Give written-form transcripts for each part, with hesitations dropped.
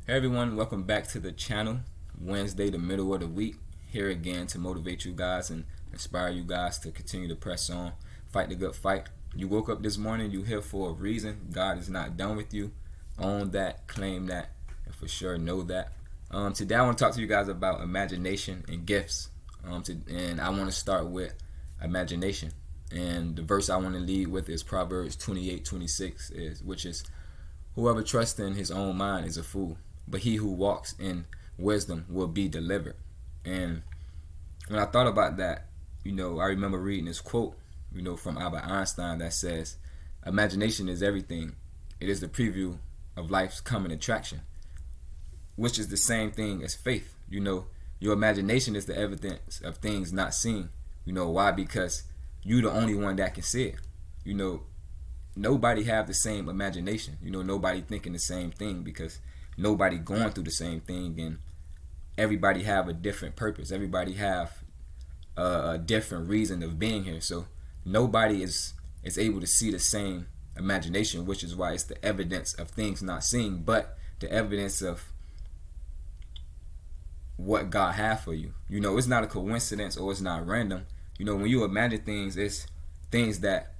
Hey everyone, welcome back to the channel. Wednesday, the middle of the week. Here again to motivate you guys and inspire you guys to continue to press on, fight the good fight. You woke up this morning, you're here for a reason. God is not done with you. Own that, claim that, and for sure know that. Today I want to talk to you guys about imagination and gifts. And I want to start with imagination. And the verse I want to lead with is Proverbs 28:26, which is, whoever trusts in his own mind is a fool, but he who walks in wisdom will be delivered. And when I thought about that, I remember reading this quote, from Albert Einstein that says, imagination is everything. It is the preview of life's coming attraction, which is the same thing as faith. Your imagination is the evidence of things not seen. Why? Because you're the only one that can see it. Nobody have the same imagination. Nobody thinking the same thing because nobody going through the same thing, and everybody have a different purpose. Everybody have a different reason of being here. So nobody is able to see the same imagination, which is why it's the evidence of things not seen, but the evidence of what God has for you. It's not a coincidence or it's not random. When you imagine things, it's things that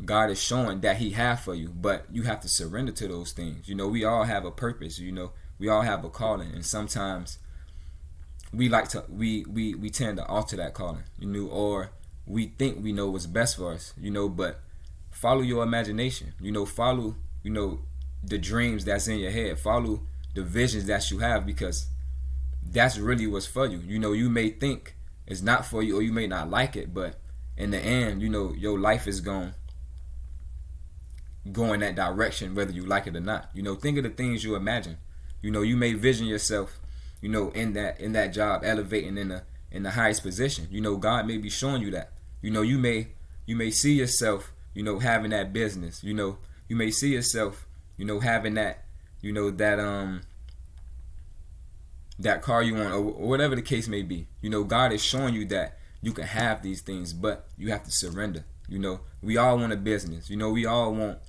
God is showing that He has for you, but you have to surrender to those things. We all have a purpose. We all have a calling, and sometimes we tend to alter that calling. Or we think we know what's best for us. But follow your imagination. Follow the dreams that's in your head. Follow the visions that you have, because that's really what's for you. You may think it's not for you, or you may not like it, but in the end, your life is going in that direction, whether you like it or not. Think of the things you imagine. You may vision yourself, in that job, elevating in the highest position. God may be showing you that. You may see yourself, having that business. You may see yourself, having that, that car you want, or whatever the case may be. God is showing you that you can have these things, but you have to surrender. We all want a business. We all want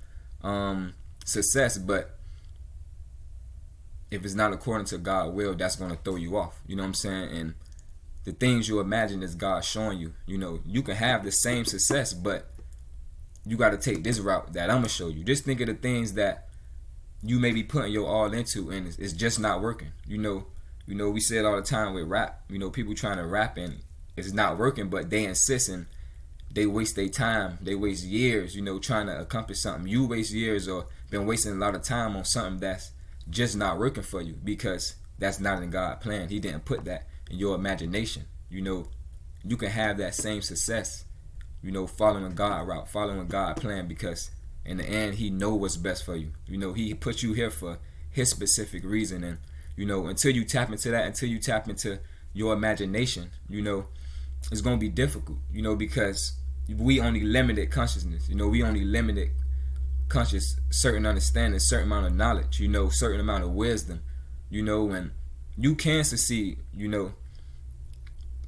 success, but if it's not according to God's will, that's going to throw you off. You know what I'm saying? And the things you imagine is God showing you. You can have the same success, but you got to take this route that I'm going to show you. Just think of the things that you may be putting your all into, and it's just not working. We say it all the time with rap. People trying to rap and it's not working, but they insist, and they waste their time. They waste years, trying to accomplish something. You waste years or been wasting a lot of time on something that's just not working for you, because that's not in God's plan. He didn't put that in your imagination. You can have that same success, following God's route, following God's plan, because in the end, He knows what's best for you. He put you here for His specific reason, and until you tap into that, until you tap into your imagination, it's going to be difficult, because we only limited consciousness. We only limited conscious certain understanding, certain amount of knowledge, certain amount of wisdom, and you can succeed,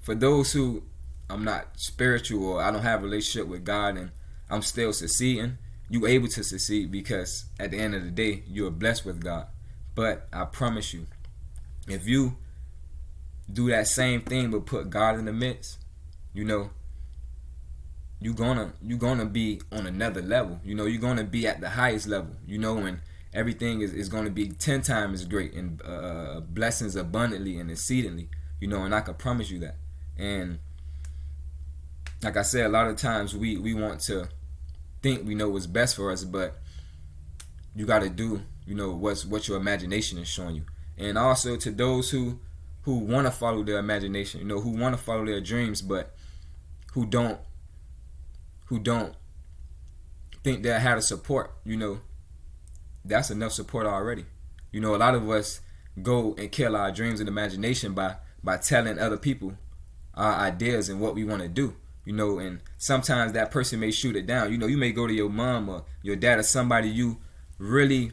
for those who, I'm not spiritual, or I don't have a relationship with God and I'm still succeeding, you able to succeed because at the end of the day, you're blessed with God. But I promise you, if you do that same thing but put God in the midst, you're gonna be on another level. You're gonna be at the highest level. And everything is gonna be 10 times as great, and blessings abundantly and exceedingly. And I can promise you that. And like I said, a lot of times we want to think we know what's best for us, but you got to do what your imagination is showing you. And also to those who want to follow their imagination, who want to follow their dreams, but who don't think they have the support, that's enough support already. A lot of us go and kill our dreams and imagination by telling other people our ideas and what we want to do. And sometimes that person may shoot it down. You may go to your mom or your dad or somebody you really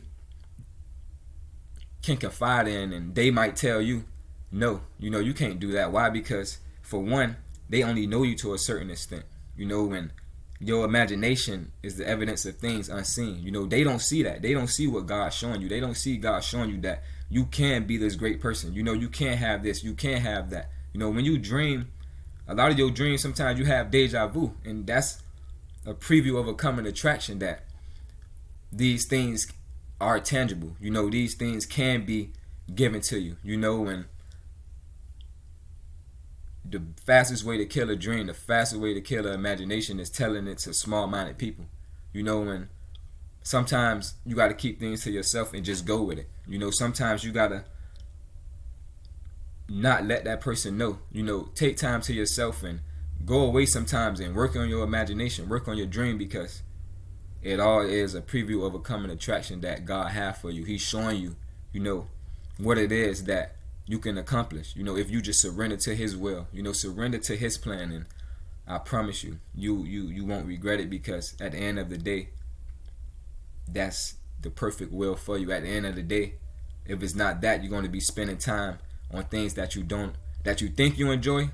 can confide in, and they might tell you, no, you can't do that. Why? Because for one, they only know you to a certain extent. And your imagination is the evidence of things unseen. They don't see that. They don't see what God's showing you. They don't see God showing you that you can be this great person. You know, you can have this, you can have that. You know, when you dream, a lot of your dreams, sometimes you have deja vu, and that's a preview of a coming attraction, that these things are tangible. You know, these things can be given to you. You know, and the fastest way to kill a dream, the fastest way to kill an imagination is telling it to small-minded people. You know, and sometimes you got to keep things to yourself and just go with it. You know, sometimes you got to not let that person know. You know, take time to yourself and go away sometimes and work on your imagination, work on your dream, because it all is a preview of a coming attraction that God has for you. He's showing you, you know, what it is that you can accomplish. You know, if you just surrender to His will, you know, surrender to His plan, and I promise you, you won't regret it, because at the end of the day, that's the perfect will for you. At the end of the day, if it's not that, you're going to be spending time on things that you think you enjoy,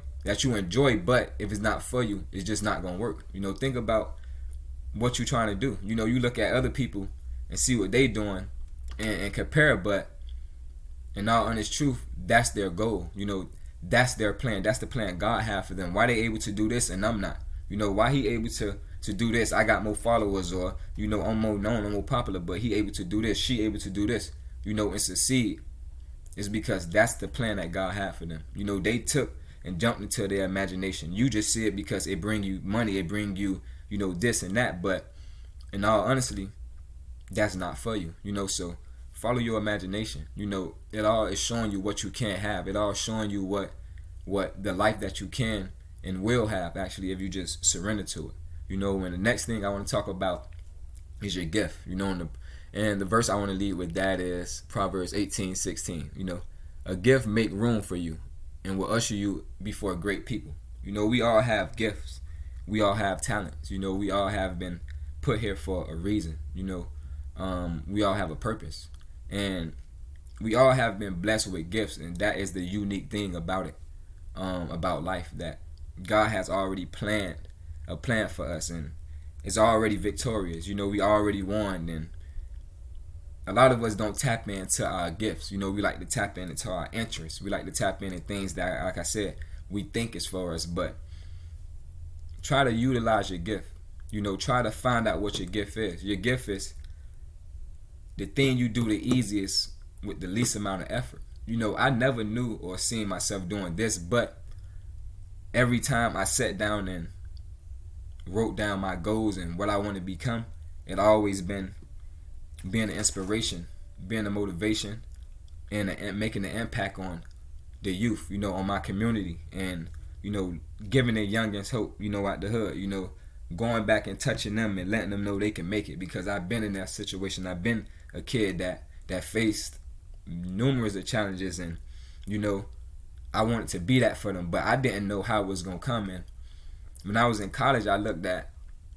but if it's not for you, it's just not going to work. You know, think about what you're trying to do. You know, you look at other people and see what they doing and compare, but in all honest truth, that's their goal. You know, that's their plan. That's the plan God had for them. Why they able to do this and I'm not? You know, why He able to do this? I got more followers, or, you know, I'm more known, I'm more popular, but he able to do this, she able to do this, you know, and succeed. It's because that's the plan that God had for them. You know, they took and jumped into their imagination. You just see it because it bring you money, it bring you, you know, this and that, but in all honesty, that's not for you. You know, so follow your imagination. You know, it all is showing you what you can't have. It all showing you what the life that you can and will have, actually, if you just surrender to it. You know, and the next thing I want to talk about is your gift. You know, and the verse I want to lead with that is Proverbs 18:16. You know, a gift make room for you and will usher you before great people. You know, we all have gifts. We all have talents. You know, we all have been put here for a reason. You know, we all have a purpose. And we all have been blessed with gifts, and that is the unique thing about it, about life, that God has already planned a plan for us, and it's already victorious. You know, we already won, and a lot of us don't tap into our gifts. You know, we like to tap into our interests. We like to tap into things that, like I said, we think is for us, but try to utilize your gift. You know, try to find out what your gift is. Your gift is the thing you do the easiest with the least amount of effort. You know, I never knew or seen myself doing this, but every time I sat down and wrote down my goals and what I want to become, it always been being an inspiration, being a motivation, and making an impact on the youth, you know, on my community, and, you know, giving the youngins hope, you know, out the hood, you know, going back and touching them and letting them know they can make it, because I've been in that situation. I've been a kid that faced numerous of challenges, and, you know, I wanted to be that for them, but I didn't know how it was going to come. And when I was in college, I looked at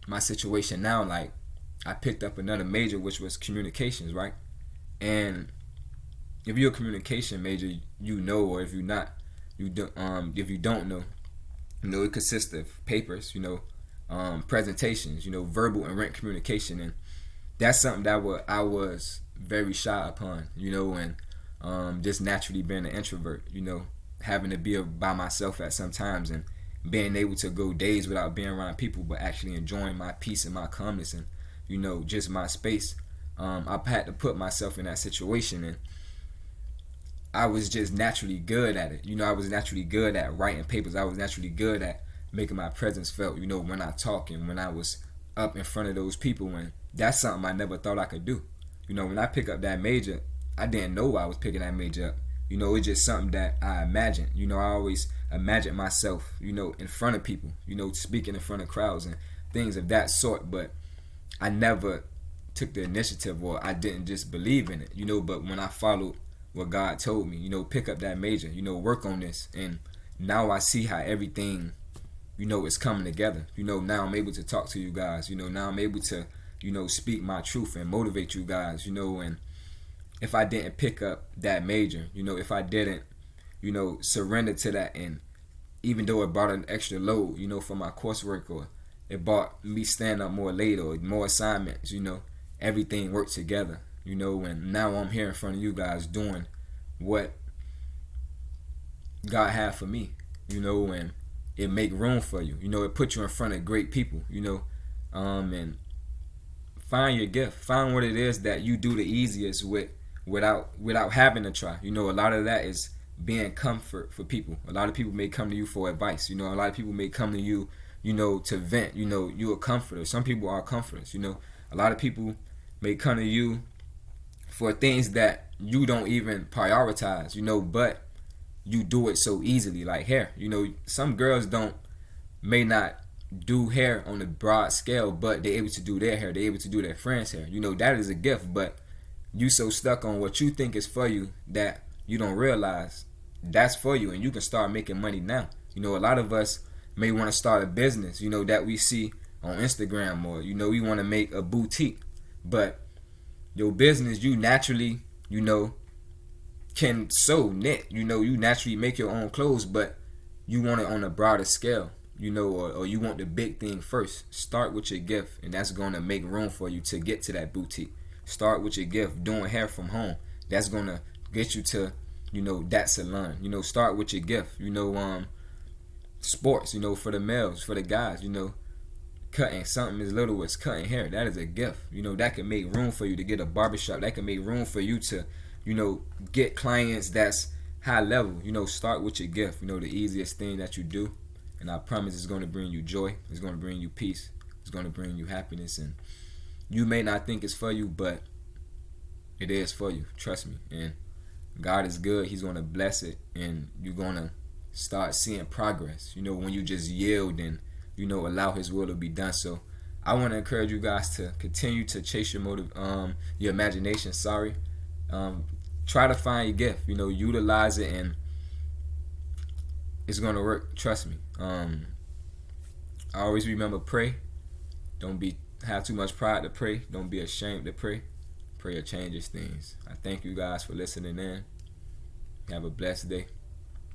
my situation now, like, I picked up another major, which was communications, right? And if you're a communication major, you know, or if you're not, if you don't know, you know, it consists of papers, you know, presentations, you know, verbal and written communication, and that's something that I was very shy upon, you know, and just naturally being an introvert, you know, having to be by myself at some times, and being able to go days without being around people, but actually enjoying my peace and my calmness and, you know, just my space. I had to put myself in that situation, and I was just naturally good at it. You know, I was naturally good at writing papers. I was naturally good at making my presence felt, you know, when I talk and when I was up in front of those people, and that's something I never thought I could do. You know, when I pick up that major, I didn't know I was picking that major up. You know, it's just something that I imagined. You know, I always imagined myself, you know, in front of people, you know, speaking in front of crowds and things of that sort, but I never took the initiative, or I didn't just believe in it, you know. But when I followed what God told me, you know, pick up that major, you know, work on this, and now I see how everything, you know, is coming together. You know, now I'm able to talk to you guys, you know, now I'm able to, you know, speak my truth and motivate you guys, you know. And if I didn't pick up that major, you know, if I didn't, you know, surrender to that, and even though it brought an extra load, you know, for my coursework, or it brought me staying up more late, or more assignments, you know, everything worked together, you know. And now I'm here in front of you guys doing what God had for me, and it make room for you. It put you in front of great people, and find your gift. Find what it is that you do the easiest without having to try. A lot of that is being comfort for people. A lot of people may come to you for advice. A lot of people may come to you, to vent. You're a comforter. Some people are comforters. A lot of people may come to you for things that you don't even prioritize, but you do it so easily, like hair. Some girls may not do hair on a broad scale, but they're able to do their hair. They're able to do their friends' hair. That is a gift, but you so stuck on what you think is for you that you don't realize that's for you, and you can start making money now. A lot of us may want to start a business, that we see on Instagram, or we want to make a boutique, but your business, you naturally, can sew, knit, you naturally make your own clothes, but you want it on a broader scale, or you want the big thing first. Start with your gift, and that's going to make room for you to get to that boutique. Start with your gift, doing hair from home. That's going to get you to, that salon. Start with your gift, sports, for the males, for the guys, cutting something as little as cutting hair. That is a gift. That can make room for you to get a barbershop. That can make room for you to, get clients that's high level. Start with your gift. The easiest thing that you do. And I promise it's going to bring you joy. It's going to bring you peace. It's going to bring you happiness. And you may not think it's for you, but it is for you. Trust me. And God is good. He's going to bless it. And you're going to start seeing progress. When you just yield and, allow His will to be done. So I want to encourage you guys to continue to chase your your imagination. Try to find your gift. Utilize it, and it's going to work. Trust me. I always remember, pray. Don't have too much pride to pray. Don't be ashamed to pray. Prayer changes things. I thank you guys for listening in. Have a blessed day.